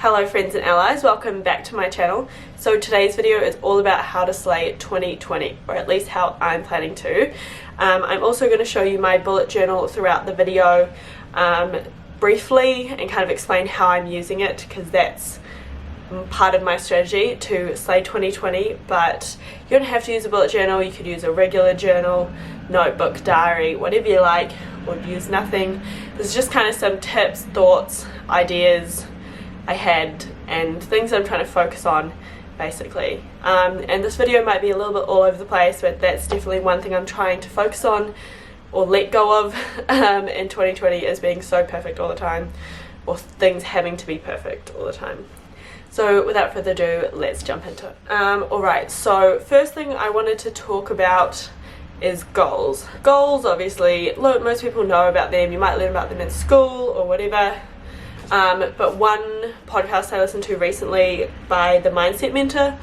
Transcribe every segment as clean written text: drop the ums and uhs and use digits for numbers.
Hello friends and allies, welcome back to my channel. So today's video is all about how to slay 2020, or at least how I'm planning to. I'm also going to show you my bullet journal throughout the video briefly and kind of explain how I'm using it, because that's part of my strategy to slay 2020. But you don't have to use a bullet journal. You could use a regular journal, notebook, diary, whatever you like, or use nothing. There's just kind of some tips, thoughts, ideas I had and things I'm trying to focus on basically. And this video might be a little bit all over the place, but that's definitely one thing I'm trying to focus on or let go of in 2020, is being so perfect all the time, or things having to be perfect all the time. So without further ado, let's jump into it. Alright, so first thing I wanted to talk about is goals. Goals, obviously, most people know about them. You might learn about them in school or whatever. But one podcast I listened to recently by the Mindset Mentor,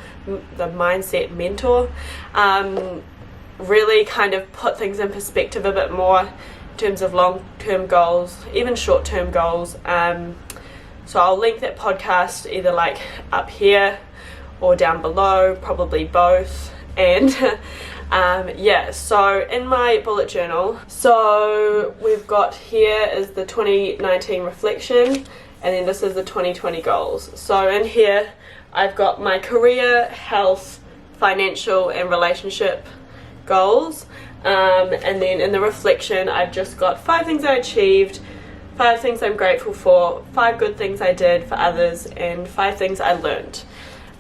really kind of put things in perspective a bit more in terms of long-term goals, even short-term goals. So I'll link that podcast either like up here or down below, probably both. And yeah, so in my bullet journal, so we've got here is the 2019 reflection, and then this is the 2020 goals. So in here I've got my career, health, financial and relationship goals, and then in the reflection I've just got 5 things I achieved, 5 things I'm grateful for, 5 good things I did for others, and 5 things I learned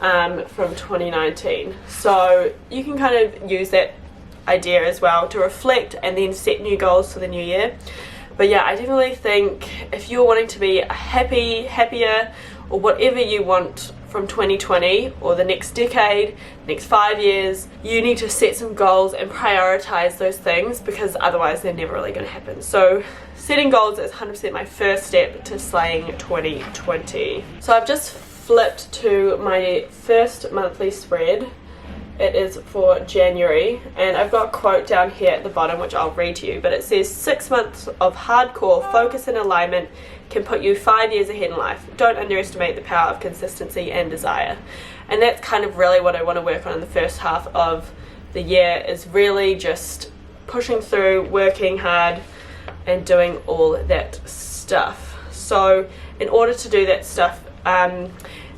from 2019. So you can kind of use that idea as well to reflect and then set new goals for the new year. But yeah, I definitely think if you're wanting to be happier, or whatever you want from 2020 or the next decade, next 5 years, you need to set some goals and prioritize those things, because otherwise they're never really going to happen. So setting goals is 100% my first step to slaying 2020. So I've just flipped to my first monthly spread. It is for January, and I've got a quote down here at the bottom which I'll read to you, but it says 6 months of hardcore focus and alignment can put you 5 years ahead in life. Don't underestimate the power of consistency and desire. And that's kind of really what I want to work on in the first half of the year, is really just pushing through, working hard and doing all that stuff. So in order to do that stuff,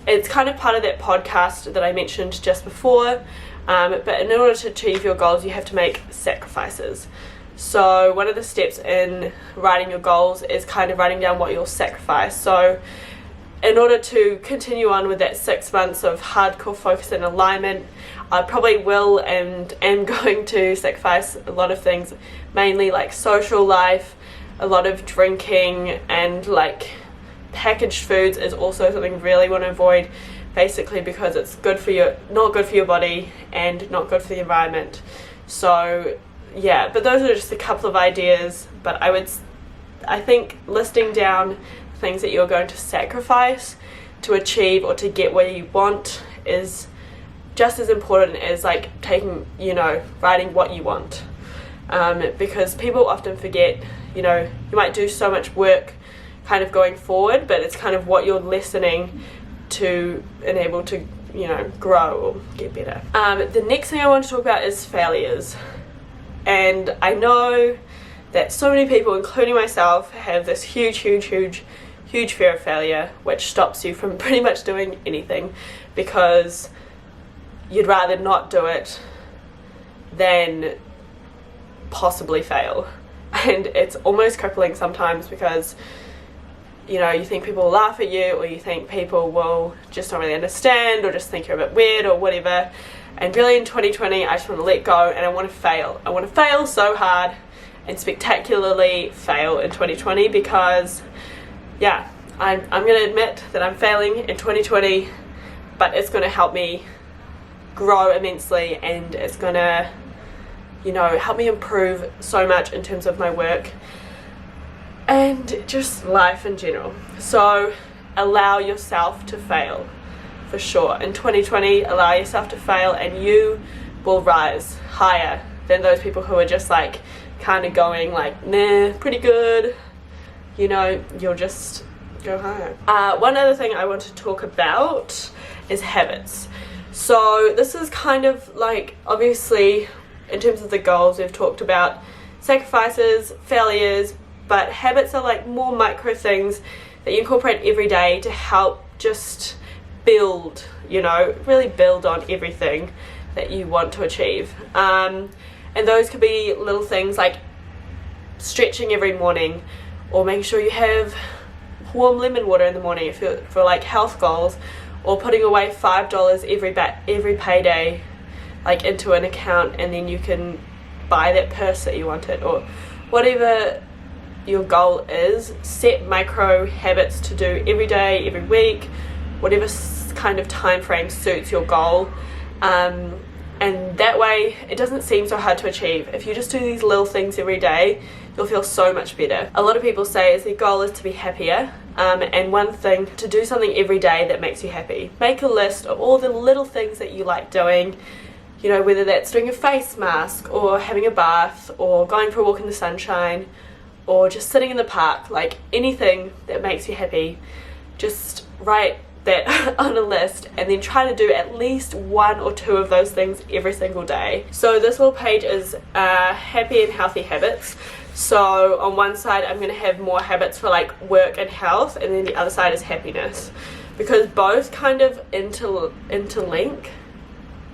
it's kind of part of that podcast that I mentioned just before, but in order to achieve your goals you have to make sacrifices. So one of the steps in writing your goals is kind of writing down what you'll sacrifice. So in order to continue on with that 6 months of hardcore focus and alignment, I probably will and am going to sacrifice a lot of things, mainly like social life, a lot of drinking, and like packaged foods is also something I really want to avoid, basically because it's not good for your body and not good for the environment. So yeah, but those are just a couple of ideas. But I think listing down things that you're going to sacrifice to achieve or to get where you want is just as important as like writing what you want, because people often forget, you might do so much work kind of going forward, but it's kind of what you're listening to and able to grow or get better. The next thing I want to talk about is failures. And I know that so many people, including myself, have this huge fear of failure, which stops you from pretty much doing anything, because you'd rather not do it than possibly fail. And it's almost crippling sometimes, because you think people will laugh at you, or you think people will just not really understand, or just think you're a bit weird or whatever. And really in 2020 I just want to let go, and I want to fail. I want to fail so hard and spectacularly fail in 2020, because yeah, I'm going to admit that I'm failing in 2020, but it's going to help me grow immensely, and it's going to help me improve so much in terms of my work and just life in general. So allow yourself to fail, for sure. In 2020, allow yourself to fail, and you will rise higher than those people who are just like kind of going like, nah, pretty good. You'll just go higher. One other thing I want to talk about is habits. So this is kind of like, obviously, in terms of the goals, we've talked about sacrifices, failures, but habits are like more micro things that you incorporate every day to help just build, you know, really build on everything that you want to achieve. And those could be little things like stretching every morning, or making sure you have warm lemon water in the morning for like health goals, or putting away $5 every payday like into an account, and then you can buy that purse that you wanted, or whatever your goal is. Set micro habits to do every day, every week, whatever kind of time frame suits your goal, and that way it doesn't seem so hard to achieve. If you just do these little things every day, you'll feel so much better. A lot of people say is their goal is to be happier, and one thing, to do something every day that makes you happy. Make a list of all the little things that you like doing, you know, whether that's doing a face mask, or having a bath, or going for a walk in the sunshine, or just sitting in the park. Like anything that makes you happy, just write that on a list, and then try to do at least 1 or 2 of those things every single day. So this little page is happy and healthy habits. So on one side I'm going to have more habits for like work and health, and then the other side is happiness, because both kind of interlink,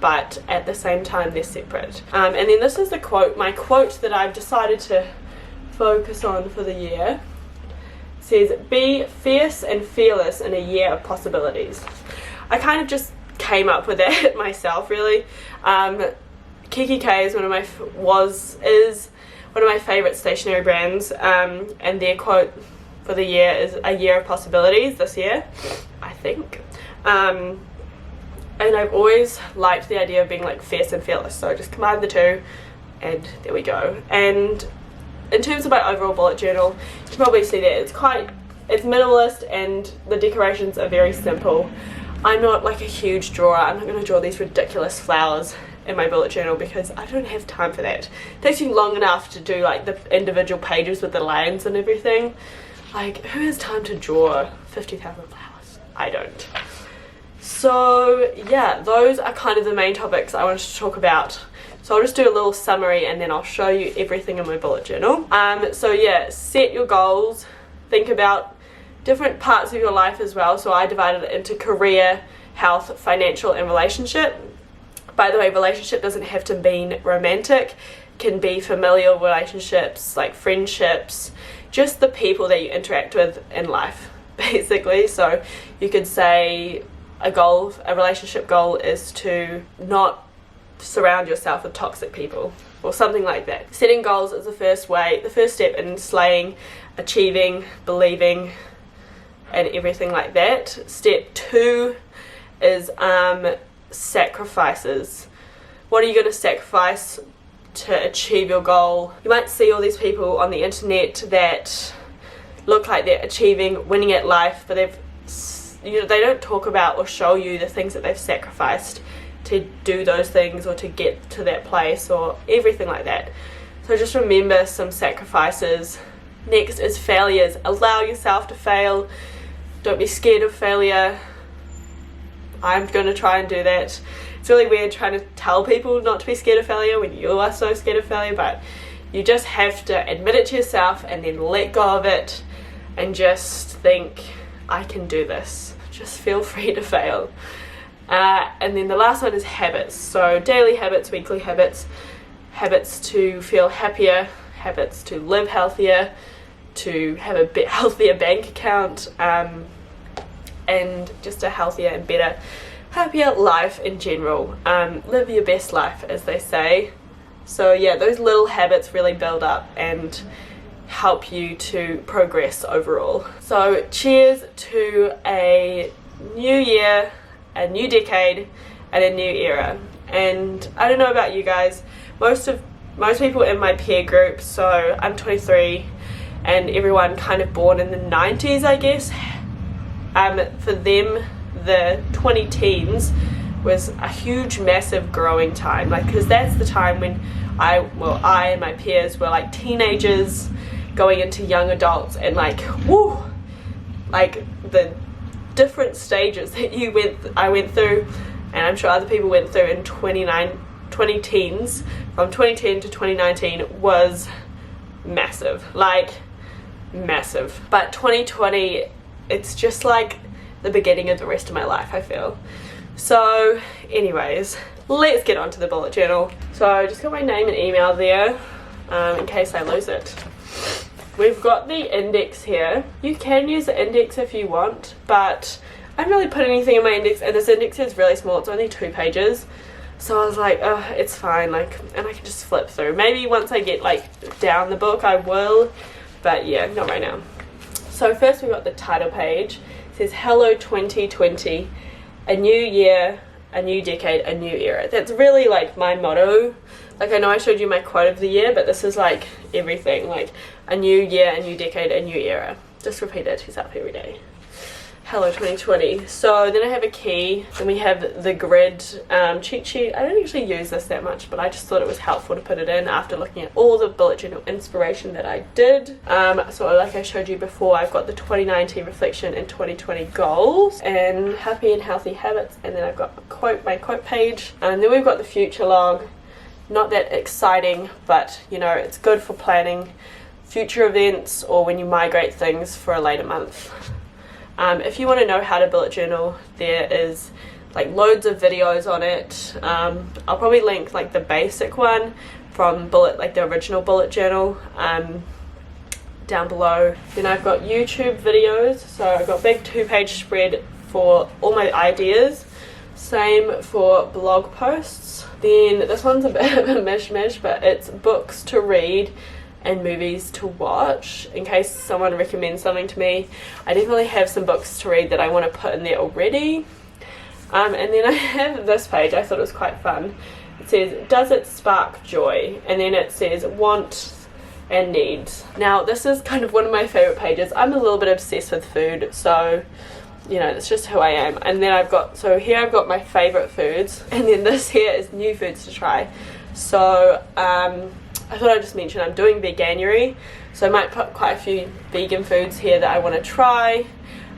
but at the same time they're separate. And then this is my quote that I've decided to focus on for the year. It says, be fierce and fearless in a year of possibilities. I kind of just came up with that myself, really. Kikki K is one of my favorite stationery brands, and their quote for the year is a year of possibilities this year, I think. And I've always liked the idea of being like fierce and fearless, so I just combine the two, and there we go. And in terms of my overall bullet journal, you can probably see that it's minimalist, and the decorations are very simple. I'm not like a huge drawer. I'm not going to draw these ridiculous flowers in my bullet journal because I don't have time for that. It takes you long enough to do like the individual pages with the lines and everything. Like, who has time to draw 50,000 flowers? I don't. So yeah, those are kind of the main topics I wanted to talk about. So I'll just do a little summary, and then I'll show you everything in my bullet journal. So yeah, set your goals. Think about different parts of your life as well. So I divided it into career, health, financial, and relationship. By the way, relationship doesn't have to mean romantic. It can be familial relationships, like friendships, just the people that you interact with in life, basically. So you could say a relationship goal is to not surround yourself with toxic people, or something like that. Setting goals is the first step in slaying, achieving, believing, and everything like that. Step 2 is sacrifices. What are you going to sacrifice to achieve your goal? You might see all these people on the internet that look like they're achieving, winning at life, but they don't talk about or show you the things that they've sacrificed to do those things, or to get to that place, or everything like that. So just remember some sacrifices. Next is failures. Allow yourself to fail. Don't be scared of failure. I'm going to try and do that. It's really weird trying to tell people not to be scared of failure when you are so scared of failure, but you just have to admit it to yourself and then let go of it and just think, I can do this. Just feel free to fail. And then the last one is habits. So daily habits, weekly habits, habits to feel happier, habits to live healthier, to have a bit healthier bank account, and just a healthier and better, happier life in general. Live your best life, as they say. So yeah, those little habits really build up and help you to progress overall. So cheers to a new year, a new decade, and a new era. And I don't know about you guys, most people in my peer group, so I'm 23, and everyone kind of born in the 90s, I guess, for them the 20 teens was a huge, massive growing time, like, because that's the time when I and my peers were like teenagers going into young adults, and like, woo, like the different stages that I went through, and I'm sure other people went through in 2010s, from 2010 to 2019 was massive, like massive. But 2020, it's just like the beginning of the rest of my life, I feel. So anyways, let's get on to the bullet journal. So I just got my name and email there, in case I lose it. We've got the index here. You can use the index if you want, but I haven't really put anything in my index, and this index is really small. It's only 2 pages. So I was like, oh, it's fine, like, and I can just flip through. Maybe once I get like down the book I will, but yeah, not right now. So first we got the title page. It says Hello 2020, a new year, a new decade, a new era. That's really like my motto. Like, I know I showed you my quote of the year, but this is like everything, like a new year, a new decade, a new era. Just repeat it to yourself every day. Hello 2020. So then I have a key, then we have the grid cheat sheet. I don't actually use this that much, but I just thought it was helpful to put it in after looking at all the bullet journal inspiration that I did. So like I showed you before, I've got the 2019 reflection and 2020 goals and happy and healthy habits, and then I've got my quote page, and then we've got the future log. Not that exciting, but you know, it's good for planning future events or when you migrate things for a later month. If you want to know how to bullet journal, there is like loads of videos on it. I'll probably link like the basic one from the original bullet journal down below. Then I've got YouTube videos, so I've got big 2-page spread for all my ideas. Same for blog posts. Then this one's a bit of a mishmash, but it's books to read and movies to watch, in case someone recommends something to me. I definitely have some books to read that I want to put in there already. And then I have this page, I thought it was quite fun. It says, does it spark joy? And then it says wants and needs. Now this is kind of one of my favorite pages. I'm a little bit obsessed with food, so you know, it's just who I am. And then I've got my favorite foods, and then this here is new foods to try. So I thought I'd just mention I'm doing Veganuary, so I might put quite a few vegan foods here that I want to try,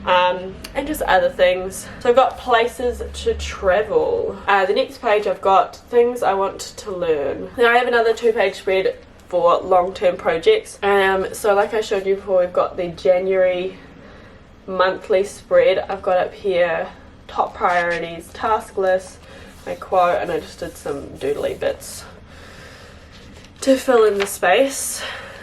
and just other things. So I've got places to travel. The next page I've got things I want to learn. Now I have another 2-page spread for long-term projects. So like I showed you before, we've got the January monthly spread. I've got up here top priorities, task list, my quote, and I just did some doodly bits to fill in the space.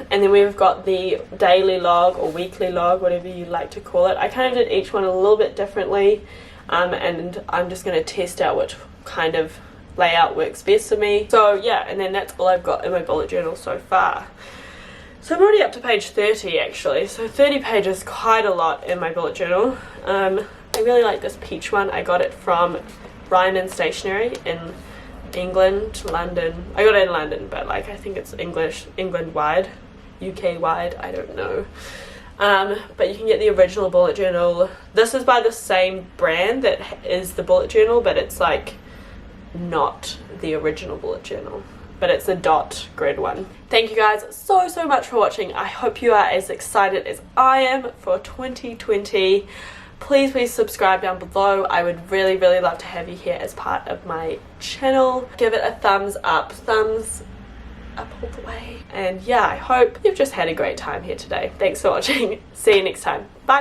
And then we've got the daily log or weekly log, whatever you like to call it. I kind of did each one a little bit differently, and I'm just going to test out which kind of layout works best for me. So yeah, and then that's all I've got in my bullet journal so far. So I'm already up to page 30 actually, so 30 pages, quite a lot in my bullet journal. I really like this peach one. I got it from Ryman Stationery in England, London. I got it in London, but like I think it's England wide, UK wide, I don't know. But you can get the original bullet journal. This is by the same brand that is the bullet journal, but it's like not the original bullet journal, but it's a dot grid one. Thank you guys so much for watching. I hope you are as excited as I am for 2020. Please subscribe down below. I would really love to have you here as part of my channel. Give it a thumbs up all the way. And yeah, I hope you've just had a great time here today. Thanks for watching. See you next time. Bye.